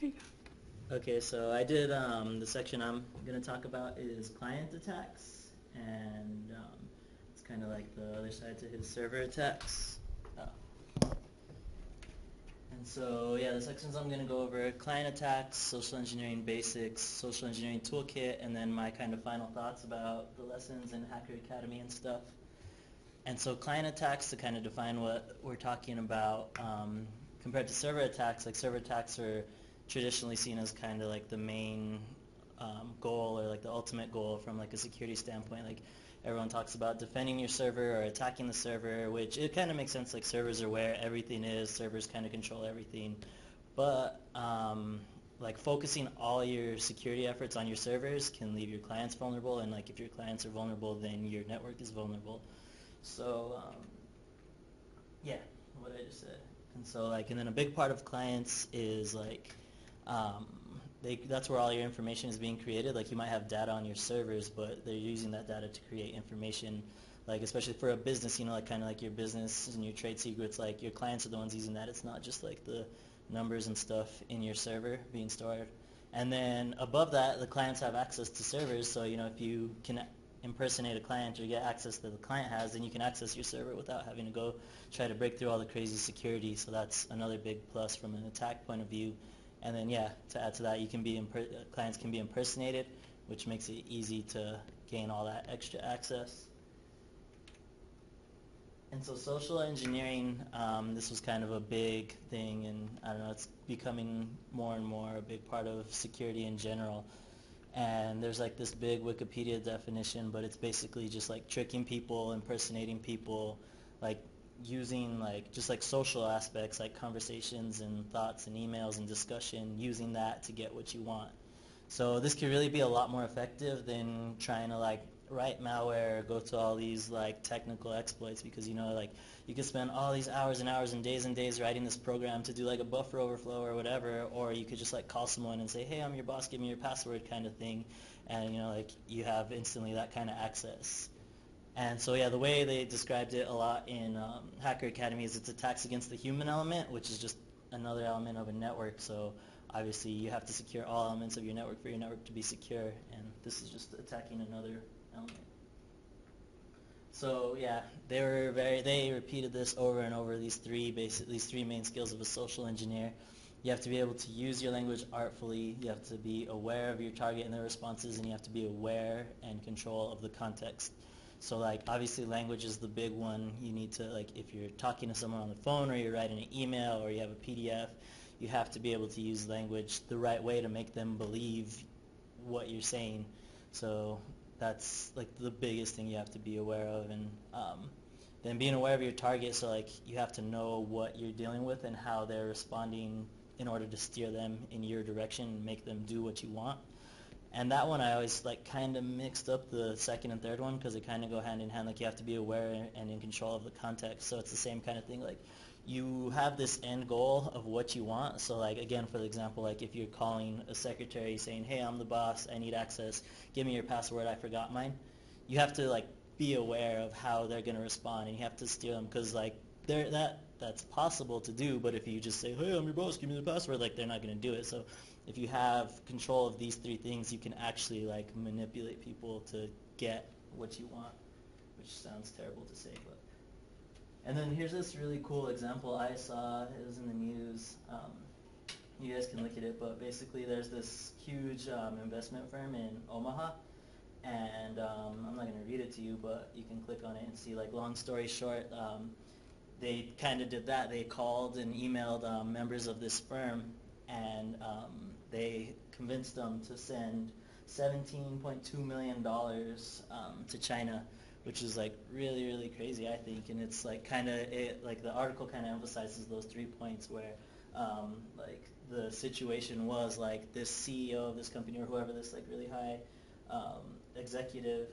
Here you go. Okay, so I did, the section I'm going to talk about is client attacks, and it's kind of like the other side to his server attacks. And so, yeah, the sections I'm going to go over: client attacks, social engineering basics, social engineering toolkit, and then my kind of final thoughts about the lessons in Hacker Academy and stuff. And so client attacks, to kind of define what we're talking about, compared to server attacks, like server attacks are traditionally seen as kind of like the main goal, or like the ultimate goal from like a security standpoint. Like everyone talks about defending your server or attacking the server, which it kind of makes sense. Like servers are where everything is. Servers kind of control everything. But like focusing all your security efforts on your servers can leave your clients vulnerable, and like if your clients are vulnerable, then your network is vulnerable. So yeah, what I just said. And so like, and then a big part of clients is like, that's where all your information is being created. Like you might have data on your servers, but they're using that data to create information. Like especially for a business, you know, like kind of like your business and your trade secrets, like your clients are the ones using that. It's not just like the numbers and stuff in your server being stored. And then above that, the clients have access to servers. So, you know, if you can impersonate a client or get access that the client has, then you can access your server without having to go try to break through all the crazy security. So that's another big plus from an attack point of view. And then, yeah, to add to that, you can be clients can be impersonated, which makes it easy to gain all that extra access. And so social engineering, this was kind of a big thing, and I don't know, it's becoming more and more a big part of security in general. And there's like this big Wikipedia definition, but it's basically just like tricking people, impersonating people, like using like just like social aspects like conversations and thoughts and emails and discussion, using that to get what you want. So this could really be a lot more effective than trying to like write malware or go to all these like technical exploits, because you know like you could spend all these hours and hours and days writing this program to do like a buffer overflow or whatever, or you could just like call someone and say, hey, I'm your boss, give me your password kind of thing, and you know like you have instantly that kind of access. And so yeah, the way they described it a lot in Hacker Academy is it's attacks against the human element, which is just another element of a network. So obviously you have to secure all elements of your network for your network to be secure, and this is just attacking another element. So yeah, they repeated this over and over, these three main skills of a social engineer. You have to be able to use your language artfully, you have to be aware of your target and their responses, and you have to be aware and control of the context. So like obviously language is the big one. You need to, like if you're talking to someone on the phone or you're writing an email or you have a PDF, you have to be able to use language the right way to make them believe what you're saying. So that's like the biggest thing you have to be aware of. And then being aware of your target, so like you have to know what you're dealing with and how they're responding in order to steer them in your direction and make them do what you want. And that one I always like kind of mixed up the second and third one, because they kind of go hand in hand. Like you have to be aware and in control of the context. So it's the same kind of thing. Like you have this end goal of what you want. So like again, for the example, like if you're calling a secretary saying, hey, I'm the boss, I need access, give me your password, I forgot mine. You have to like be aware of how they're going to respond, and you have to steer them, because like that's possible to do, but if you just say, hey, I'm your boss, give me the password, like they're not going to do it. So if you have control of these three things, you can actually like manipulate people to get what you want, which sounds terrible to say, but. And then here's this really cool example I saw. It was in the news. You guys can look at it, but basically there's this huge investment firm in Omaha, and I'm not going to read it to you, but you can click on it and see, like, long story short, they kind of did that. They called and emailed members of this firm, and they convinced them to send $17.2 million to China, which is like really, really crazy, I think. And it's like kind of, like the article kind of emphasizes those 3 points where like the situation was like this CEO of this company, or whoever, this like really high executive,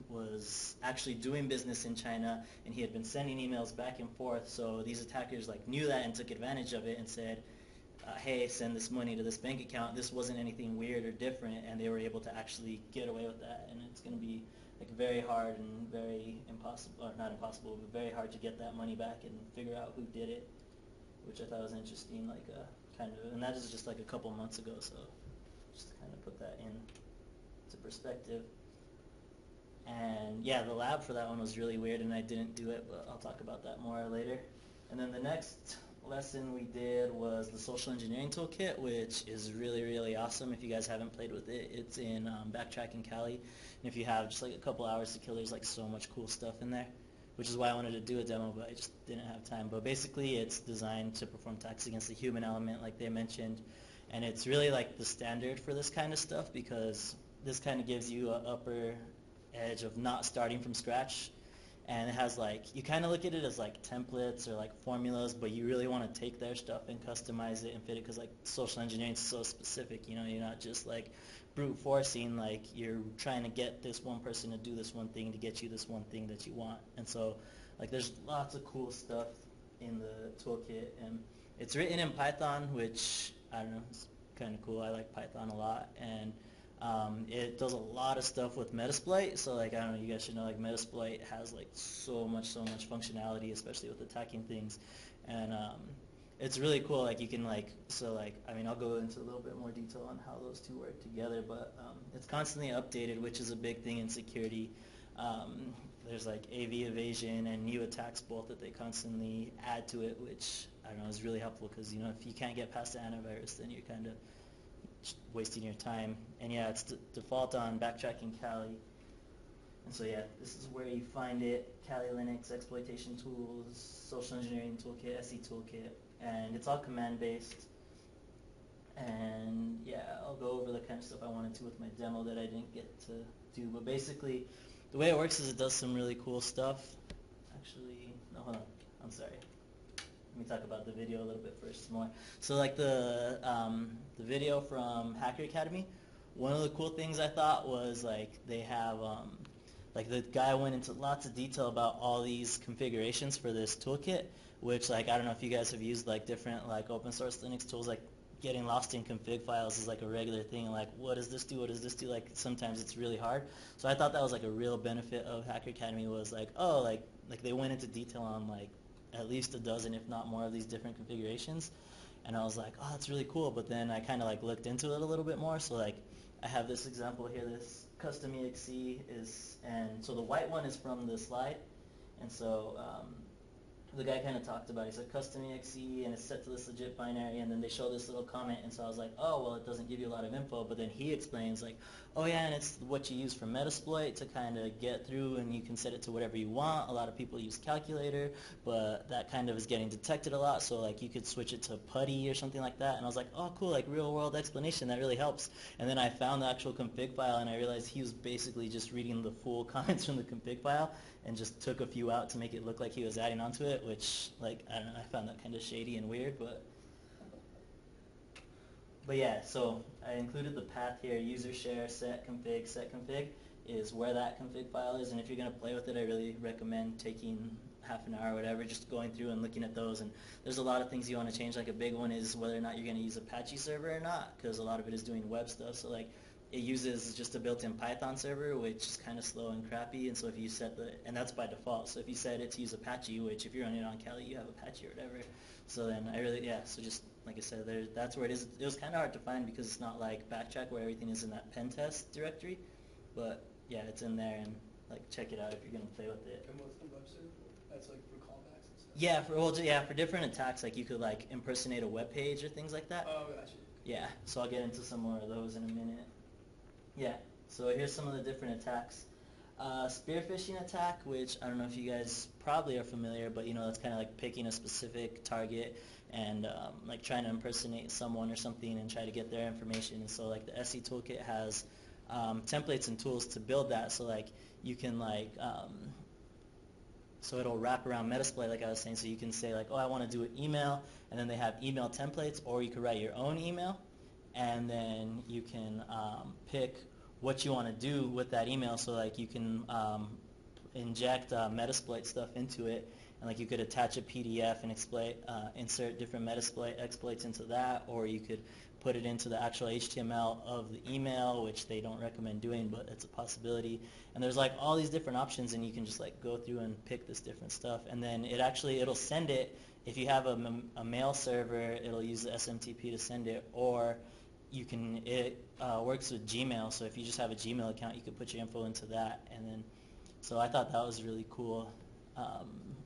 was actually doing business in China, and he had been sending emails back and forth. So these attackers like knew that and took advantage of it and said, hey, send this money to this bank account. This wasn't anything weird or different, and they were able to actually get away with that. And it's going to be like very hard and very impossible, or not impossible, but very hard to get that money back and figure out who did it, which I thought was interesting. Like kind of, and that is just like a couple months ago, so just to kind of put that in to perspective. And yeah, the lab for that one was really weird, and I didn't do it, but I'll talk about that more later. And then the next lesson we did was the social engineering toolkit, which is really, really awesome. If you guys haven't played with it, it's in Backtrack in Cali. And if you have just like a couple hours to kill, there's like so much cool stuff in there, which is why I wanted to do a demo, but I just didn't have time. But basically, it's designed to perform attacks against the human element, like they mentioned. And it's really like the standard for this kind of stuff, because this kind of gives you an upper edge of not starting from scratch. And it has like, you kind of look at it as like templates or like formulas, but you really want to take their stuff and customize it and fit it, because like social engineering is so specific, you know, you're not just like brute forcing, like you're trying to get this one person to do this one thing to get you this one thing that you want. And so like there's lots of cool stuff in the toolkit, and it's written in Python, which I don't know, it's kind of cool. I like Python a lot, and it does a lot of stuff with Metasploit. So like, I don't know, you guys should know like Metasploit has like so much functionality, especially with attacking things. And it's really cool. Like you can like, so like, I mean, I'll go into a little bit more detail on how those two work together, but it's constantly updated, which is a big thing in security. There's like AV evasion and new attacks both that they constantly add to it, which I don't know is really helpful, because you know, if you can't get past the antivirus, then you're kind of wasting your time. And yeah, it's default on Backtracking Kali. And so yeah, this is where you find it: Kali Linux, exploitation tools, social engineering toolkit, SE toolkit, and it's all command based. And yeah, I'll go over the kind of stuff I wanted to with my demo that I didn't get to do. But basically, the way it works is it does some really cool stuff. Actually, no, hold on. I'm sorry. Let me talk about the video a little bit first more. So like the video from Hacker Academy, one of the cool things I thought was like they have like the guy went into lots of detail about all these configurations for this toolkit, which like I don't know if you guys have used like different like open source Linux tools, like getting lost in config files is like a regular thing. Like, what does this do? What does this do? Like sometimes it's really hard. So I thought that was like a real benefit of Hacker Academy, was like, oh, like they went into detail on like at least a dozen, if not more, of these different configurations. And I was like, oh, that's really cool. But then I kind of like looked into it a little bit more. So like I have this example here, this custom exe is, and so the white one is from the slide. And so the guy kind of talked about it. He said custom exe, and it's set to this legit binary, and then they show this little comment, and so I was like, oh, well, it doesn't give you a lot of info. But then he explains like, oh yeah, and it's what you use for Metasploit to kind of get through, and you can set it to whatever you want. A lot of people use calculator, but that kind of is getting detected a lot, so like you could switch it to putty or something like that. And I was like, oh cool, like real world explanation, that really helps. And then I found the actual config file, and I realized he was basically just reading the full comments from the config file and just took a few out to make it look like he was adding onto it, which, like, I don't know, I found that kind of shady and weird, but yeah, so I included the path here: user share set config is where that config file is. And if you're going to play with it, I really recommend taking half an hour or whatever, just going through and looking at those. And there's a lot of things you want to change. Like a big one is whether or not you're going to use Apache server or not, because a lot of it is doing web stuff. So like it uses just a built-in Python server, which is kind of slow and crappy. And so if you set and that's by default. So if you set it to use Apache, which if you're running it on Kali, you have Apache or whatever. So then so just like I said, that's where it is. It was kind of hard to find because it's not like Backtrack where everything is in that pen test directory. But yeah, it's in there, and like check it out if you're going to play with it. And what's the web server for? That's like for callbacks and stuff? Yeah, for different attacks, like you could like impersonate a web page or things like that. Oh, gotcha. Yeah, so I'll get into some more of those in a minute. Yeah, so here's some of the different attacks. Spear phishing attack, which I don't know if you guys probably are familiar, but you know, that's kind of like picking a specific target and like trying to impersonate someone or something and try to get their information. And so like the SE toolkit has templates and tools to build that. So like you can like so it'll wrap around Metasploit, like I was saying. So you can say like, oh, I want to do an email, and then they have email templates, or you could write your own email, and then you can pick what you want to do with that email. So like you can inject Metasploit stuff into it, and like you could attach a PDF and insert different Metasploit exploits into that, or you could put it into the actual HTML of the email, which they don't recommend doing, but it's a possibility. And there's like all these different options, and you can just like go through and pick this different stuff, and then it'll send it. If you have a mail server, it'll use the SMTP to send it, or it works with Gmail, so if you just have a Gmail account, you can put your info into that. And then, so I thought that was really cool.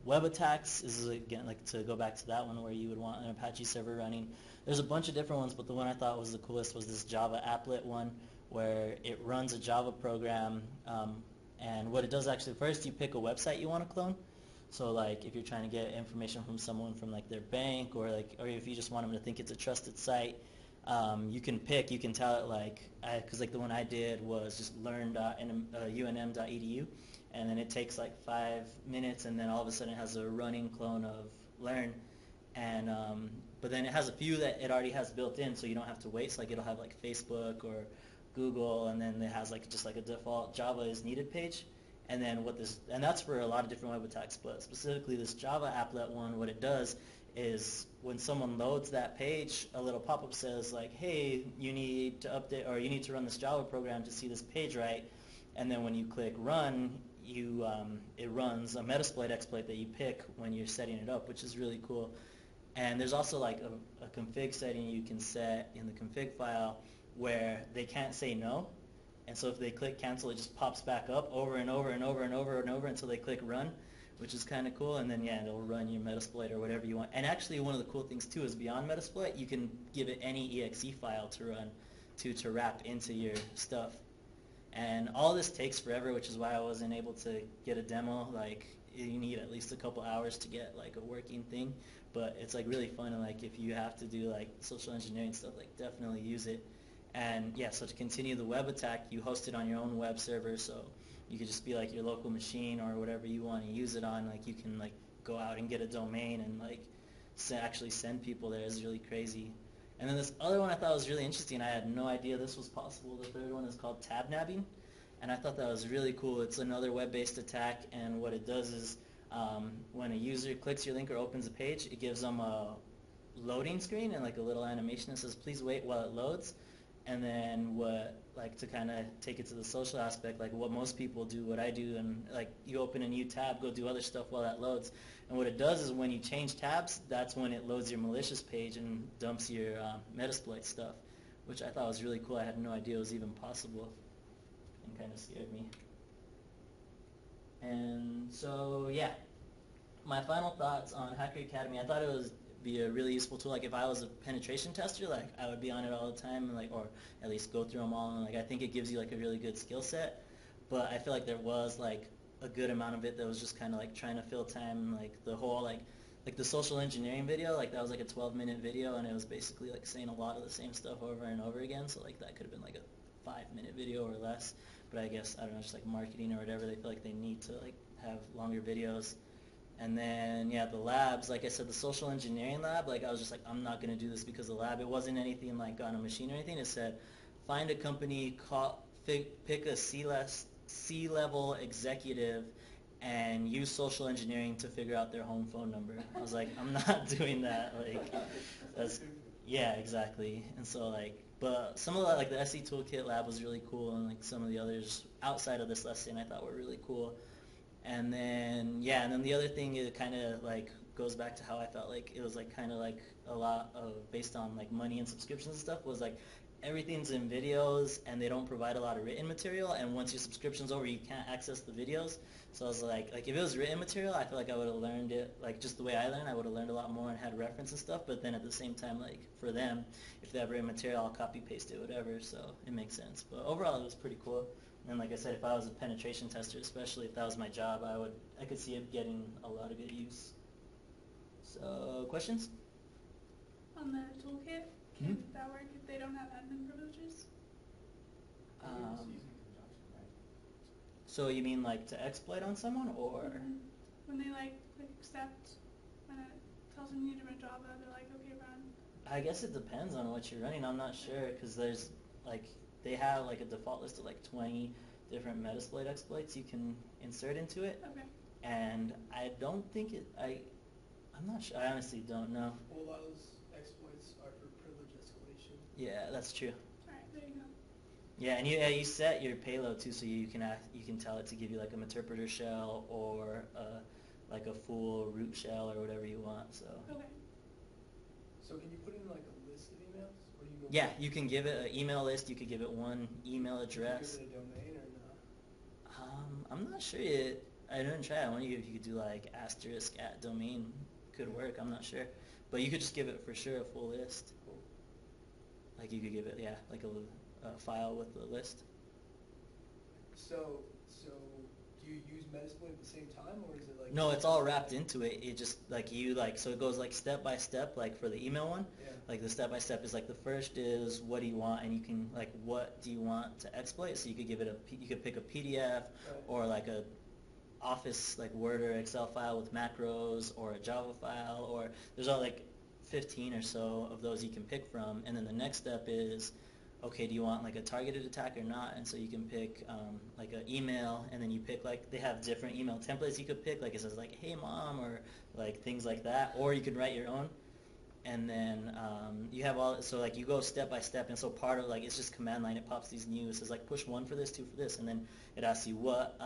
Web attacks is, again, like, to go back to that one where you would want an Apache server running. There's a bunch of different ones, but the one I thought was the coolest was this Java applet one, where it runs a Java program, and what it does actually, first you pick a website you want to clone. So like if you're trying to get information from someone from like their bank, or if you just want them to think it's a trusted site, you can tell it like, because like the one I did was just learn.unm.edu, and then it takes like 5 minutes, and then all of a sudden it has a running clone of Learn, and but then it has a few that it already has built in, so you don't have to wait. So like it'll have like Facebook or Google, and then it has like just like a default Java is needed page. And then and that's for a lot of different web attacks, but specifically this Java applet one, what it does is when someone loads that page, a little pop-up says like, hey, you need to update, or you need to run this Java program to see this page right. And then when you click run, it runs a Metasploit exploit that you pick when you're setting it up, which is really cool. And there's also like a config setting you can set in the config file where they can't say no. And so if they click cancel, it just pops back up over and over and over and over and over until they click run, which is kind of cool. And then, yeah, it'll run your Metasploit or whatever you want. And actually, one of the cool things, too, is beyond Metasploit, you can give it any exe file to run to wrap into your stuff. And all this takes forever, which is why I wasn't able to get a demo. Like, you need at least a couple hours to get, like, a working thing. But it's, like, really fun. And, like, if you have to do, like, social engineering stuff, like, definitely use it. And yeah, so to continue the web attack, you host it on your own web server, so you could just be like your local machine or whatever you want to use it on. Like you can like go out and get a domain and like actually send people there. It's really crazy. And then this other one I thought was really interesting. I had no idea this was possible. The third one is called tab nabbing, and I thought that was really cool. It's another web-based attack, and what it does is when a user clicks your link or opens a page, it gives them a loading screen and like a little animation that says, please wait while it loads. And then to kind of take it to the social aspect, like what most people do, what I do, and like you open a new tab, go do other stuff while that loads. And what it does is when you change tabs, that's when it loads your malicious page and dumps your Metasploit stuff, which I thought was really cool. I had no idea it was even possible, and kind of scared me. And so, yeah, my final thoughts on Hacker Academy, I thought it was be a really useful tool. Like if I was a penetration tester, like I would be on it all the time, and like, or at least go through them all. And like I think it gives you like a really good skill set. But I feel like there was like a good amount of it that was just kind of like trying to fill time. Like the whole like the social engineering video, like that was like a 12-minute video, and it was basically like saying a lot of the same stuff over and over again. So like that could have been like a 5-minute video or less. But I guess, I don't know, just like marketing or whatever, they feel like they need to like have longer videos. And then, yeah, the labs, like I said, the social engineering lab, like I was just like, I'm not going to do this because of the lab. It wasn't anything like on a machine or anything. It said, find a company, pick a C-level executive, and use social engineering to figure out their home phone number. I was like, I'm not doing that. Like, yeah, exactly. And so, like, but some of the, like the SE Toolkit lab was really cool, and like some of the others outside of this lesson I thought were really cool. And then, yeah, and then the other thing, it kind of like goes back to how I felt like it was like kind of like a lot of based on like money and subscriptions and stuff, was like everything's in videos and they don't provide a lot of written material, and once your subscription's over you can't access the videos. So I was like if it was written material, I feel like I would have learned it like just the way I learned. I would have learned a lot more and had reference and stuff, but then at the same time, like for them, if they have written material, I'll copy paste it, whatever, so it makes sense. But overall it was pretty cool. And like I said, if I was a penetration tester, especially if that was my job, I could see it getting a lot of good use. So, questions? On the toolkit, can that work if they don't have admin privileges? So you mean like to exploit on someone, or? When they like click accept, when it tells them you need to run Java, they're like, okay, run. I guess it depends on what you're running. I'm not sure, because there's like, they have like a default list of like 20 different Metasploit exploits you can insert into it. Okay. and I don't think I'm not sure. I honestly don't know. Well, a lot of those exploits are for privilege escalation. Yeah, that's true. Alright, there you go. Yeah, and you set your payload too, so you can tell it to give you like a interpreter shell or like a full root shell or whatever you want. So. Okay. So can you put in like a list of emails? Or do you Yeah, you can give it an email list. You could give it one email address. Can you give it a domain or not? I'm not sure yet. I didn't try. I wonder if you could do like *@domain could work. I'm not sure, but you could just give it for sure a full list. Cool. Like you could give it like a file with the list. So do you use Metasploit at the same time, or is it like? No, it's all wrapped into it. It just so it goes like step by step. Like for the email one, Yeah. like the step by step is like the first is what do you want, and you can like what do you want to exploit. So you could give it you could pick a PDF Right. or like a Office like Word or Excel file with macros, or a Java file, or there's all like 15 or so of those you can pick from. And then the next step is, okay, do you want like a targeted attack or not? And so you can pick like an email, and then you pick like they have different email templates you could pick, like it says like hey mom or like things like that, or you could write your own. And then you have so like you go step by step, and so part of like it's just command line. It pops these new. It says like push 1 for this, 2 for this, and then it asks you what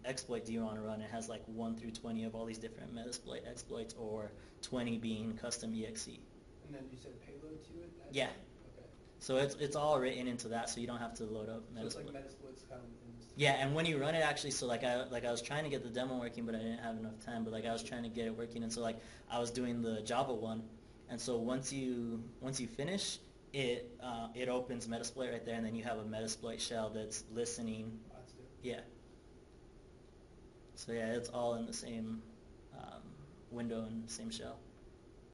exploit do you want to run. It has like 1 through 20 of all these different Metasploit exploits, or 20 being custom exe. And then you said payload to it? Yeah. Okay. So it's all written into that, so you don't have to load up Metasploit. So it's like Metasploit's kind of within this. Yeah, and when you run it actually, so like I was trying to get the demo working, but I didn't have enough time. But like I was trying to get it working, and so like I was doing the Java one. And so once you finish, it opens Metasploit right there, and then you have a Metasploit shell that's listening. That's good. Yeah. So yeah, it's all in the same window and the same shell.